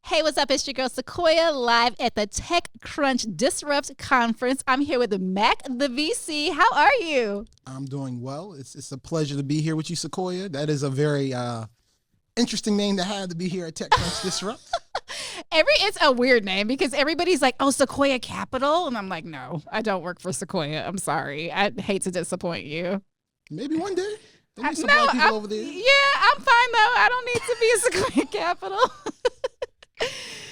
Hey, what's up? It's your girl Sequoia live at the TechCrunch Disrupt Conference. I'm here with Mac, the VC. How are you? I'm doing well. It's a pleasure to be here with you, Sequoia. That is a very interesting name to have to be here at TechCrunch Disrupt. It's a weird name because everybody's like, oh, Sequoia Capital. And I'm like, no, I don't work for Sequoia. I'm sorry. I hate to disappoint you. Maybe one day. There'll be some black people over there. Yeah, I'm fine though. I don't need to be a Sequoia Capital.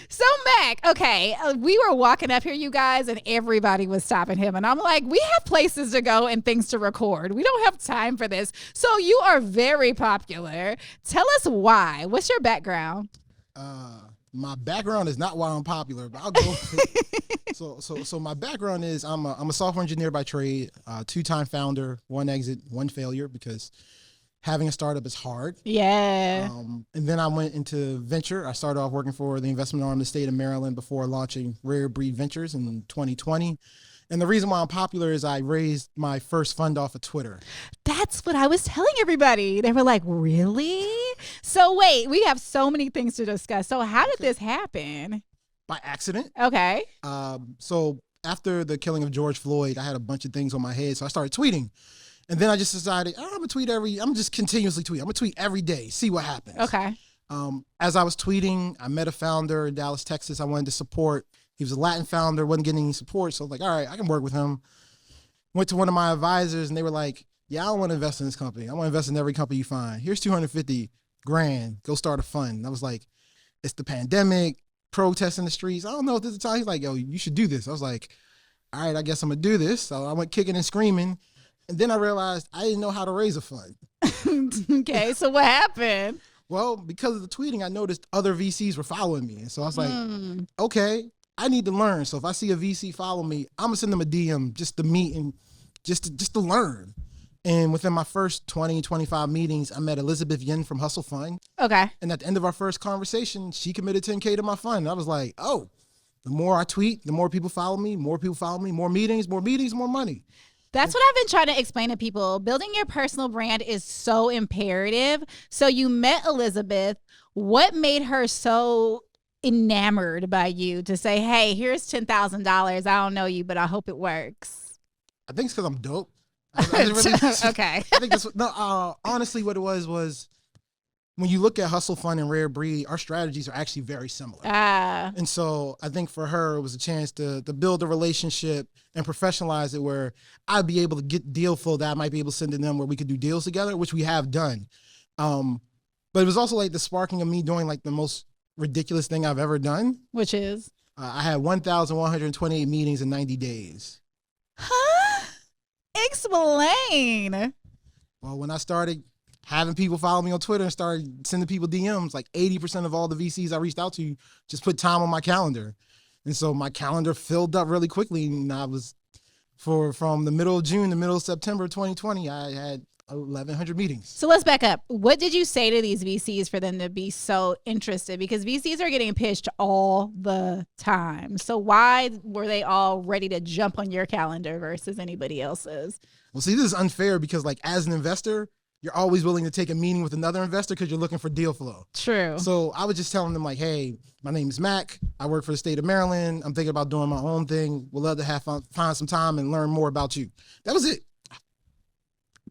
So Mac, okay, we were walking up here, you guys, and everybody was stopping him. And I'm like, we have places to go and things to record. We don't have time for this. So you are very popular. Tell us why. What's your background? My background is not why I'm popular, but I'll go for it. So my background is I'm a software engineer by trade, two-time founder, one exit, one failure, because having a startup is hard. Yeah. And then I went into venture. I started off working for the investment arm of the state of Maryland before launching Rare Breed Ventures in 2020. And the reason why I'm popular is I raised my first fund off of Twitter. That's what I was telling everybody. They were like, really? So wait, we have so many things to discuss. So how did this happen? By accident. Okay. So after the killing of George Floyd, I had a bunch of things on my head. So I started tweeting. And then I just decided, I'm just continuously tweet. I'm gonna tweet every day, see what happens. Okay. As I was tweeting, I met a founder in Dallas, Texas. I wanted to support. He was a Latin founder, wasn't getting any support. So I was like, all right, I can work with him. Went to one of my advisors and they were like, yeah, I don't want to invest in this company. I want to invest in every company you find. Here's $250,000. Go start a fund. And I was like, it's the pandemic, protests in the streets. I don't know if this is the time. He's like, yo, you should do this. I was like, all right, I guess I'm gonna do this. So I went kicking and screaming. And then I realized I didn't know how to raise a fund. Okay, so what happened? Well, because of the tweeting, I noticed other VCs were following me. And so I was like, okay, I need to learn. So if I see a VC follow me, I'm gonna send them a DM just to meet and just to learn. And within my first 20, 25 meetings, I met Elizabeth Yin from Hustle Fund. Okay. And at the end of our first conversation, she committed $10K to my fund. And I was like, oh, the more I tweet, the more people follow me, more meetings, more money. That's what I've been trying to explain to people. Building your personal brand is so imperative. So you met Elizabeth. What made her so enamored by you to say, hey, here's $10,000. I don't know you, but I hope it works? I think it's because I'm dope. Okay. I think that's honestly what it was when you look at Hustle Fund and Rare Breed, our strategies are actually very similar. And so I think for her, it was a chance to build a relationship and professionalize it where I'd be able to get deal flow that I might be able to send to them where we could do deals together, which we have done. But it was also like the sparking of me doing like the most ridiculous thing I've ever done. Which is? I had 1,128 meetings in 90 days. Huh? Explain. Well, when I started having people follow me on Twitter and started sending people DMs, like 80% of all the VCs I reached out to just put time on my calendar. And so my calendar filled up really quickly. And I was, from the middle of June to middle of September 2020, I had 1,100 meetings. So let's back up. What did you say to these VCs for them to be so interested? Because VCs are getting pitched all the time. So why were they all ready to jump on your calendar versus anybody else's? Well, see, this is unfair because like as an investor, you're always willing to take a meeting with another investor because you're looking for deal flow. True. So I was just telling them like, hey, my name is Mac. I work for the state of Maryland. I'm thinking about doing my own thing. Would love to find some time and learn more about you. That was it.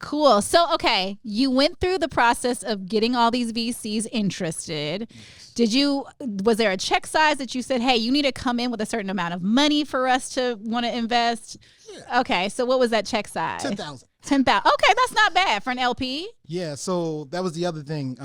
Cool. So, okay, you went through the process of getting all these VCs interested. Yes. Was there a check size that you said, hey, you need to come in with a certain amount of money for us to want to invest? Yeah. Okay, so what was that check size? 10,000. 10,000. Okay, that's not bad for an LP. Yeah, so that was the other thing.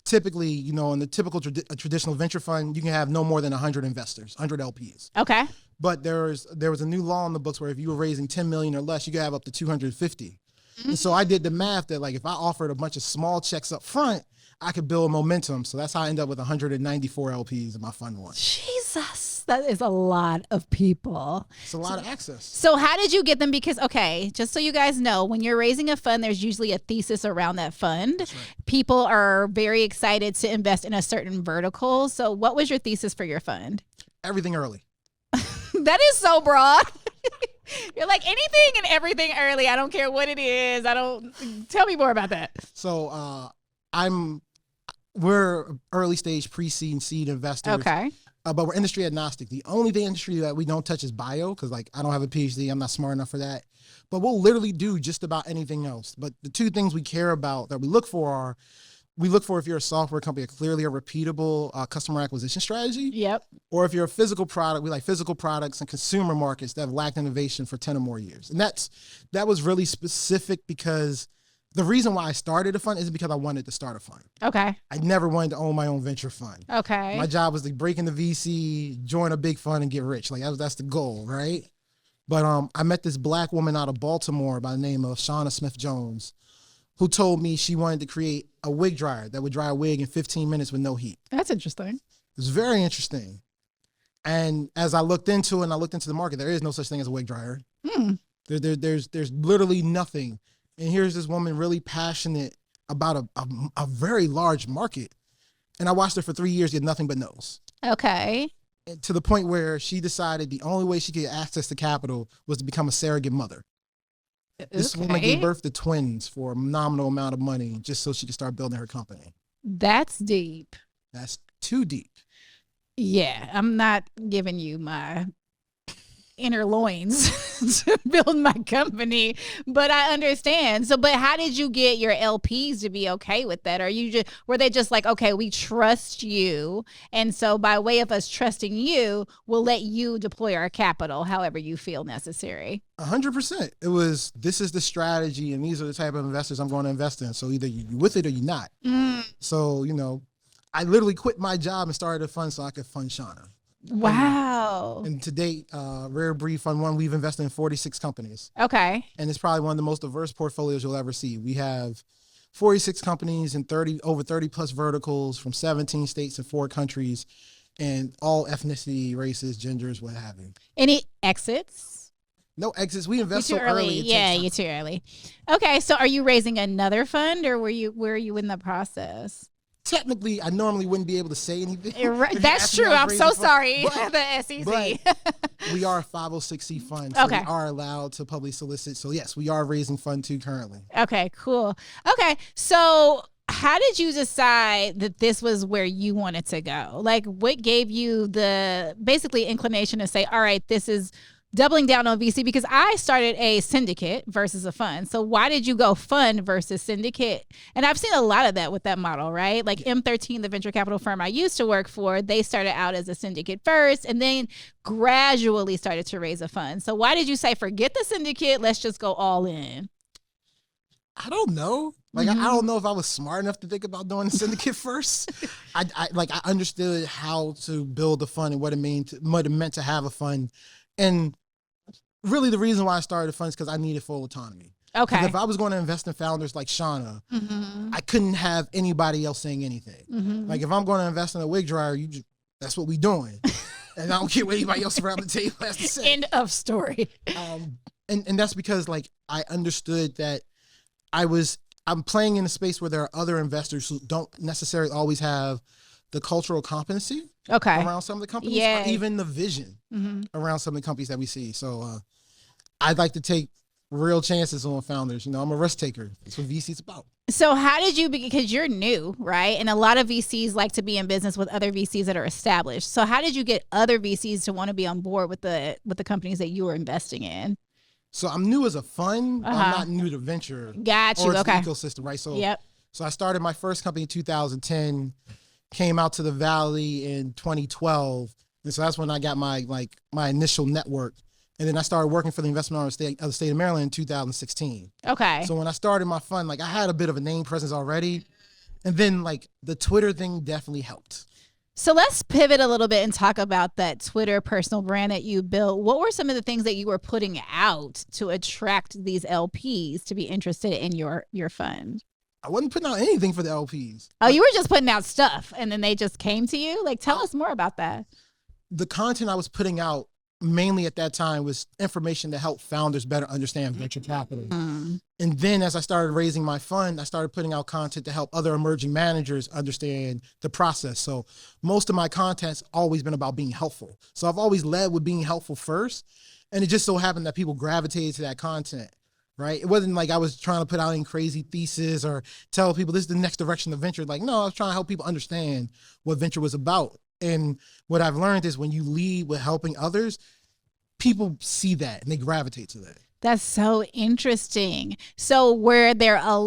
Typically, in the typical traditional venture fund, you can have no more than 100 investors, 100 LPs. Okay. But there was a new law in the books where if you were raising 10 million or less, you could have up to 250. And so I did the math that like if I offered a bunch of small checks up front, I could build momentum. So that's how I ended up with 194 LPs in my fund one. Jesus, that is a lot of people. It's a lot of access. So how did you get them? Because, okay, just so you guys know, when you're raising a fund, there's usually a thesis around that fund. That's right. People are very excited to invest in a certain vertical. So what was your thesis for your fund? Everything early. That is so broad. You're like anything and everything early. I don't care what it is. Tell me more about that. So we're early stage pre-seed and seed investors. Okay. But we're industry agnostic. The only industry that we don't touch is bio, because like I don't have a PhD, I'm not smart enough for that. But we'll literally do just about anything else. But the two things we care about that we look for are, we look for if you're a software company, clearly a repeatable customer acquisition strategy. Yep. Or if you're a physical product, we like physical products and consumer markets that have lacked innovation for 10 or more years. And that was really specific because the reason why I started a fund isn't because I wanted to start a fund. Okay. I never wanted to own my own venture fund. Okay. My job was to break into VC, join a big fund, and get rich. Like that's the goal, right? But I met this Black woman out of Baltimore by the name of Shauna Smith-Jones, who told me she wanted to create a wig dryer that would dry a wig in 15 minutes with no heat. That's interesting. It was very interesting. And as I looked into it and I looked into the market, there is no such thing as a wig dryer. There's literally nothing. And here's this woman really passionate about a very large market. And I watched her for 3 years get nothing but no's. Okay. And to the point where she decided the only way she could get access to capital was to become a surrogate mother. This woman gave birth to twins for a nominal amount of money just so she could start building her company. That's deep. That's too deep. Yeah, I'm not giving you my inner loins to build my company, but I understand. So, but how did you get your LPs to be okay with that? Were they just like, okay, we trust you, and so by way of us trusting you, we'll let you deploy our capital however you feel necessary? 100%. It was, this is the strategy, and these are the type of investors I'm going to invest in. So either you with it or you're not. So, I literally quit my job and started a fund so I could fund Shauna. Wow. And to date, Rare Breed Fund 1, we've invested in 46 companies. Okay. And it's probably one of the most diverse portfolios you'll ever see. We have 46 companies and over 30 plus verticals from 17 states and 4 countries, and all ethnicity, races, genders, what have you. Any exits? No exits. We invest so early. early. Yeah, you're too early. Okay, so are you raising another fund, or where are you in the process? Technically, I normally wouldn't be able to say anything. That's true. I'm so sorry. The SEC. But we are a 506c fund, so we are allowed to publicly solicit. So yes, we are raising Fund 2 currently. Okay, cool. Okay, so how did you decide that this was where you wanted to go? Like, what gave you the basically inclination to say, all right, this is doubling down on VC? Because I started a syndicate versus a fund. So why did you go fund versus syndicate? And I've seen a lot of that with that model, right? Like M13, the venture capital firm I used to work for, they started out as a syndicate first and then gradually started to raise a fund. So why did you say, forget the syndicate, let's just go all in? I don't know. Like, I don't know if I was smart enough to think about doing the syndicate first. I understood how to build a fund and what it meant to have a fund. And really the reason why I started a fund is because I needed full autonomy. Okay. If I was going to invest in founders like Shauna, I couldn't have anybody else saying anything. Like, if I'm going to invest in a wig dryer, that's what we doing. And I don't care what anybody else around the table has to say. End of story. And that's because, like, I understood that I'm playing in a space where there are other investors who don't necessarily always have the cultural competency around some of the companies, or even the vision around some of the companies that we see. So I'd like to take real chances on founders. I'm a risk taker. That's what VC's about. So how did you, because you're new, right? And a lot of VCs like to be in business with other VCs that are established. So how did you get other VCs to want to be on board with the companies that you were investing in? So I'm new as a fund. I'm not new to venture. Got you. Or the ecosystem, right? So I started my first company in 2010, came out to the Valley in 2012. And so that's when I got my initial network. And then I started working for the investment arm of the state of Maryland in 2016. Okay. So when I started my fund, I had a bit of a name presence already. And then the Twitter thing definitely helped. So let's pivot a little bit and talk about that Twitter personal brand that you built. What were some of the things that you were putting out to attract these LPs to be interested in your fund? I wasn't putting out anything for the LPs. Oh, you were just putting out stuff and then they just came to you? Tell us more about that. The content I was putting out mainly at that time was information to help founders better understand venture capital. And then as I started raising my fund, I started putting out content to help other emerging managers understand the process. So most of my content's always been about being helpful. So I've always led with being helpful first. And it just so happened that people gravitated to that content. right? It wasn't like I was trying to put out any crazy thesis or tell people this is the next direction of venture. Like, no, I was trying to help people understand what venture was about. And what I've learned is when you lead with helping others, people see that and they gravitate to that. That's so interesting. So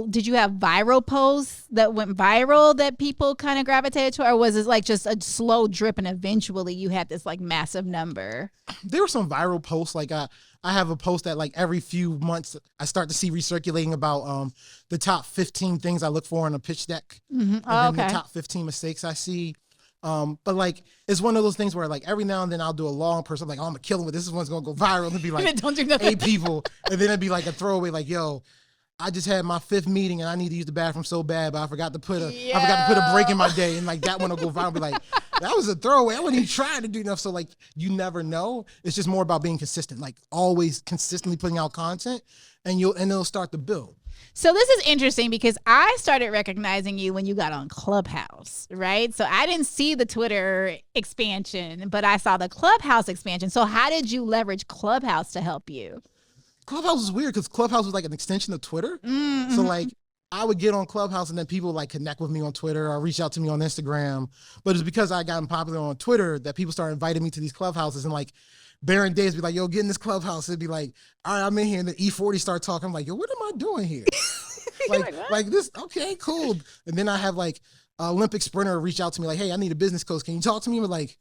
did you have viral posts that went viral that people kind of gravitated to, or was it like just a slow drip and eventually you had this like massive number? There were some viral posts. Like I have a post that like every few months I start to see recirculating about the top 15 things I look for in a pitch deck. Mm-hmm. And then the top 15 mistakes I see. But like it's one of those things where like every now and then I'll do a long person like, oh, I'm gonna kill him with this one's gonna go viral and be like Don't do nothing. 8 people, and then it'd be like a throwaway like, yo, I just had my 5th meeting and I need to use the bathroom so bad, but I forgot to put a break in my day, and like that one will go viral. Be like, that was a throwaway. I wasn't even trying to do enough. So like you never know. It's just more about being consistent, like always consistently putting out content, and it'll start to build. So this is interesting because I started recognizing you when you got on Clubhouse, right? So I didn't see the Twitter expansion, but I saw the Clubhouse expansion. So how did you leverage Clubhouse to help you? Clubhouse was weird because Clubhouse was like an extension of Twitter. Mm-hmm. So like I would get on Clubhouse and then people would like connect with me on Twitter or reach out to me on Instagram. But it's because I gotten popular on Twitter that people started inviting me to these Clubhouses, and like Baron Days be like, yo, get in this Clubhouse. It'd be like, all right, I'm in here. And then E40 start talking. I'm like, yo, what am I doing here? like this. Okay, cool. And then I have like an Olympic sprinter reach out to me like, hey, I need a business coach. Can you talk to me? I'm like,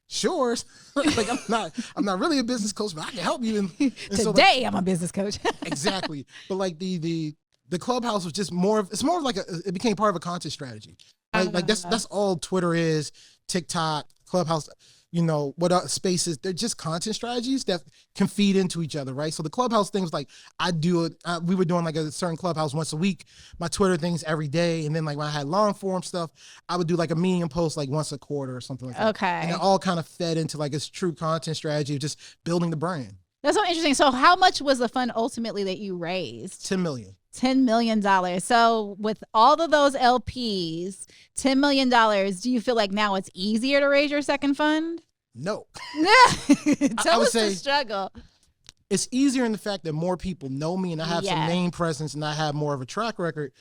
sure. Like I'm not really a business coach, but I can help you. And Today so, like, I'm a business coach. Exactly. But like the Clubhouse was just it's more of like it became part of a content strategy. Right? Like that's all Twitter is, TikTok, Clubhouse, what are spaces? They're just content strategies that can feed into each other, right? So the Clubhouse thing was like, we were doing like a certain Clubhouse once a week, my Twitter things every day. And then like when I had long form stuff, I would do like a medium post like once a quarter or something like that. Okay. And it all kind of fed into like this true content strategy of just building the brand. That's so interesting. So how much was the fund ultimately that you raised? $10 million. $10 million. So with all of those LPs, $10 million, do you feel like now it's easier to raise your second fund? No. Tell us the struggle. It's easier in the fact that more people know me and I have some name presence and I have more of a track record.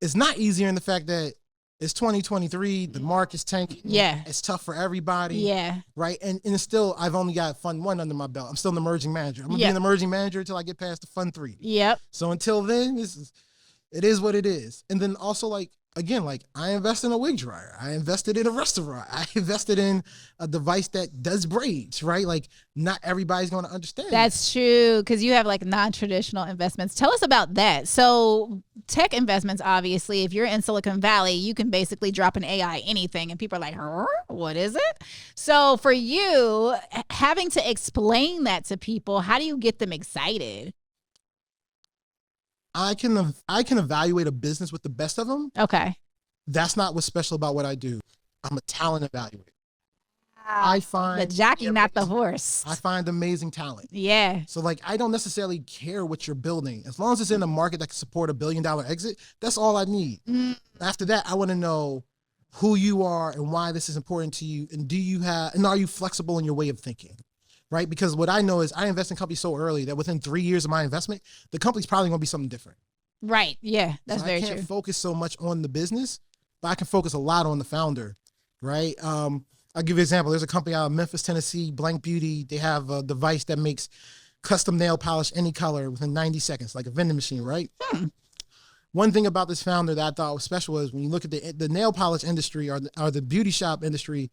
It's not easier in the fact that it's 2023, the market's tanking. Yeah. It's tough for everybody. Yeah. Right. And it's still, I've only got fund 1 under my belt. I'm still an emerging manager. I'm going to be an emerging manager until I get past the fund 3. Yep. So until then, it is what it is. And then also like, again, like I invest in a wig dryer. I invested in a restaurant. I invested in a device that does braids, right? Like not everybody's going to understand. That's true. Because you have like non-traditional investments. Tell us about that. So tech investments, obviously, if you're in Silicon Valley, you can basically drop an AI anything and people are like, what is it? So for you, having to explain that to people, how do you get them excited? I can evaluate a business with the best of them. Okay. That's not what's special about what I do. I'm a talent evaluator. I find the jockey, not the horse. I find amazing talent. Yeah. So like, I don't necessarily care what you're building. As long as it's in a market that can support $1 billion exit, that's all I need. After that, I want to know who you are and why this is important to you. And are you flexible in your way of thinking? Right? Because what I know is I invest in companies so early that within 3 years of my investment, the company's probably going to be something different. Right. Yeah, that's very true. I can't focus so much on the business, but I can focus a lot on the founder. Right? I'll give you an example. There's a company out of Memphis, Tennessee, Blank Beauty. They have a device that makes custom nail polish any color within 90 seconds, like a vending machine, right? One thing about this founder that I thought was special is when you look at the nail polish industry or the beauty shop industry,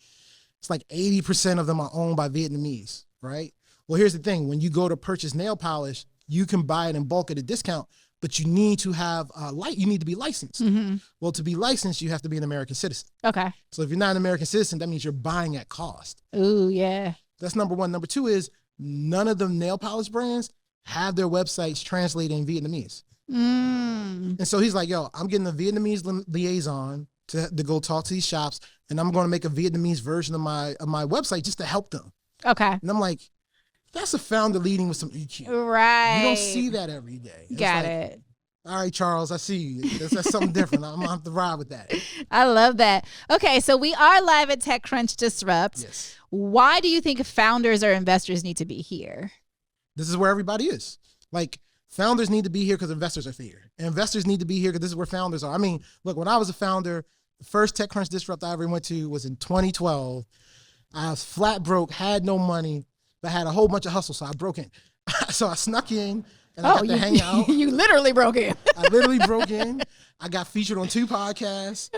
it's like 80% of them are owned by Vietnamese. Right? Well, here's the thing. When you go to purchase nail polish, you can buy it in bulk at a discount, but you need to have you need to be licensed. Mm-hmm. Well, to be licensed, you have to be an American citizen. Okay. So if you're not an American citizen, that means you're buying at cost. Ooh, yeah. That's number one. Number two is none of the nail polish brands have their websites translated in Vietnamese. And so he's like, yo, I'm getting a Vietnamese liaison to go talk to these shops, and I'm going to make a Vietnamese version of my website just to help them. Okay. And I'm like, that's a founder leading with some EQ. Right. You don't see that every day. Got it. All right, Charles, I see you. That's something different. I'm going to have to ride with that. I love that. Okay, so we are live at TechCrunch Disrupt. Yes. Why do you think founders or investors need to be here? This is where everybody is. Like, Founders need to be here because investors are here. And investors need to be here because this is where founders are. I mean, look, when I was a founder, the first TechCrunch Disrupt I ever went to was in 2012. I was flat broke, had no money, but had a whole bunch of hustle, so I broke in. So I snuck in and I got to hang out. You literally broke in. I literally broke in. I got featured on 2 podcasts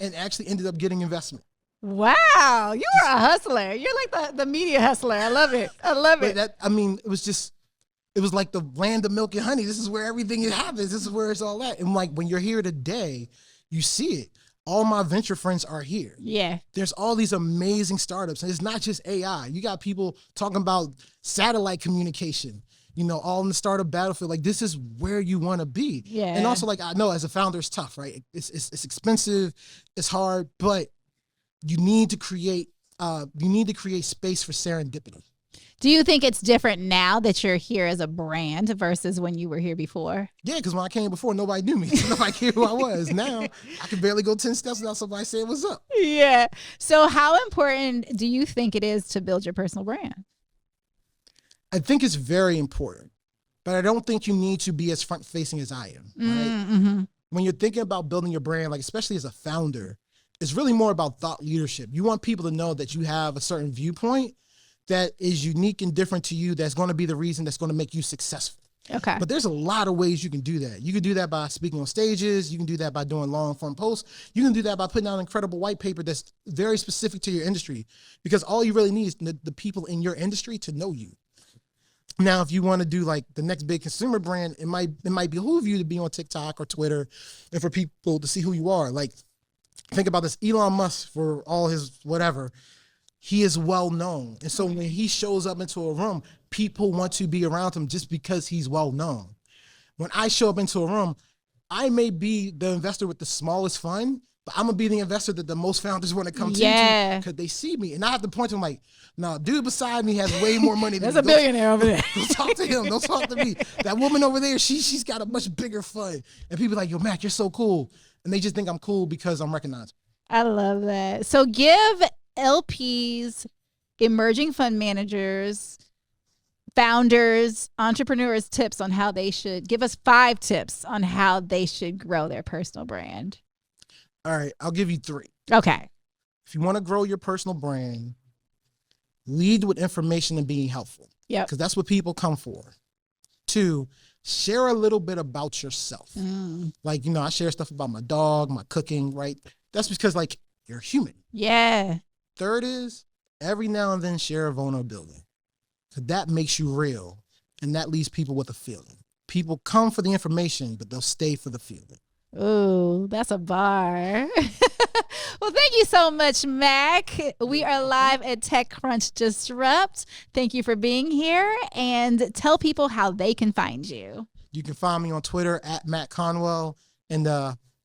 and actually ended up getting investment. Wow, you are a hustler. You're like the media hustler. I love it. I love it. It was like the land of milk and honey. This is where everything happens. This is where it's all at. And like when you're here today, you see it. All my venture friends are here. Yeah. There's all these amazing startups. And it's not just AI. You got people talking about satellite communication, all in the startup battlefield. Like this is where you want to be. Yeah. And also like, I know as a founder, it's tough, right? It's expensive. It's hard, but you need to create space for serendipity. Do you think it's different now that you're here as a brand versus when you were here before? Yeah, because when I came before, nobody knew me. So nobody cared who I was. Now I can barely go 10 steps without somebody saying what's up. Yeah. So how important do you think it is to build your personal brand? I think it's very important, but I don't think you need to be as front facing as I am. Right? Mm-hmm. When you're thinking about building your brand, like especially as a founder, it's really more about thought leadership. You want people to know that you have a certain viewpoint that is unique and different to you, that's going to be the reason that's going to make you successful. Okay. But there's a lot of ways you can do that. You can do that by speaking on stages. You can do that by doing long form posts. You can do that by putting out an incredible white paper that's very specific to your industry, because all you really need is the people in your industry to know you. Now, if you want to do like the next big consumer brand, it might behoove you to be on TikTok or Twitter and for people to see who you are. Like, think about this, Elon Musk, for all his whatever, he is well known. And so when he shows up into a room, people want to be around him just because he's well known. When I show up into a room, I may be the investor with the smallest fund, but I'm gonna be the investor that the most founders want to come to because they see me. And I have to point to him like, no, dude beside me has way more money than me. There's a billionaire over there. Don't talk to him. Don't talk to me. That woman over there, she's got a much bigger fund. And people are like, yo, Mac, you're so cool. And they just think I'm cool because I'm recognized. I love that. So give LPs, emerging fund managers, founders, entrepreneurs tips on how they should, give us 5 tips on how they should grow their personal brand. All right, I'll give you 3. Okay. If you want to grow your personal brand, lead with information and being helpful. Yeah. Because that's what people come for. 2, share a little bit about yourself. Like, I share stuff about my dog, my cooking, right? That's because like you're human. Yeah. 3rd is every now and then share a vulnerability. Because that makes you real. And that leaves people with a feeling. People come for the information, but they'll stay for the feeling. Ooh, that's a bar. Well, thank you so much, Mac. We are live at TechCrunch Disrupt. Thank you for being here, and tell people how they can find you. You can find me on Twitter at Matt Conwell, and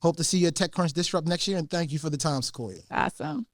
hope to see you at TechCrunch Disrupt next year. And thank you for the time, Sequoia. Awesome.